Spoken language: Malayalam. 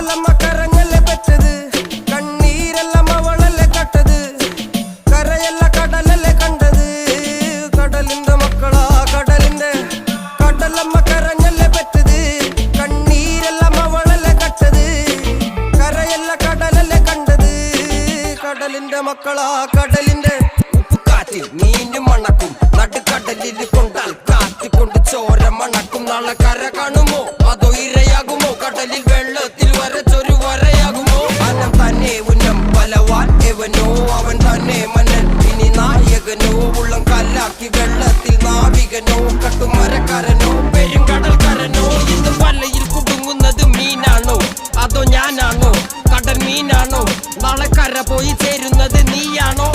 കടലമ്മ കരഞ്ഞല്ലേ പെറ്റത്, കണ്ണീരെല്ലാം അവളല്ലേ കട്ടത്, കരയല്ല കടലല്ലേ കണ്ടത്. കടലിന്റെ മക്കളാ കടലിന്റെ, കടലമ്മ കരഞ്ഞല്ലേ പെറ്റത്, കണ്ണീരെല്ലാം അവളല്ലേ കട്ടത്, കരയല്ല കടലല്ലേ കണ്ടത്. കടലിന്റെ മക്കളാ കടലിന്റെ. ഉപ്പുകാറ്റിൽ മീനും മണക്കും, നടുക്കടലിൽ കൊണ്ടാൽ കാറ്റിക്കൊണ്ട് ചോര മണക്കും. നാളെ കര കാണുമോ അതോ ഇരയാകുമോ, കടലിൽ വെള്ളത്തിൽ വരച്ചൊരു വരയാകുമോ. അനം തന്നെ ഉന്നം ബലവാൻ എവനോ, അവൻ തന്നെ മന്നൻ ഇനി നായകനോ. ഉള്ളം കല്ലാക്കി വെള്ളത്തിൽ നാവികനോ, കട്ടുമരക്കാരനോ പെരുങ്കടൽക്കാരനോ. ഇന്ന് വലയിൽ കുടുങ്ങുന്നത് മീനാണോ അതോ ഞാനാണോ, കടൽ മീനാണോ. നാളെ കര പോയി ചേരുന്നത് നീയാണോ.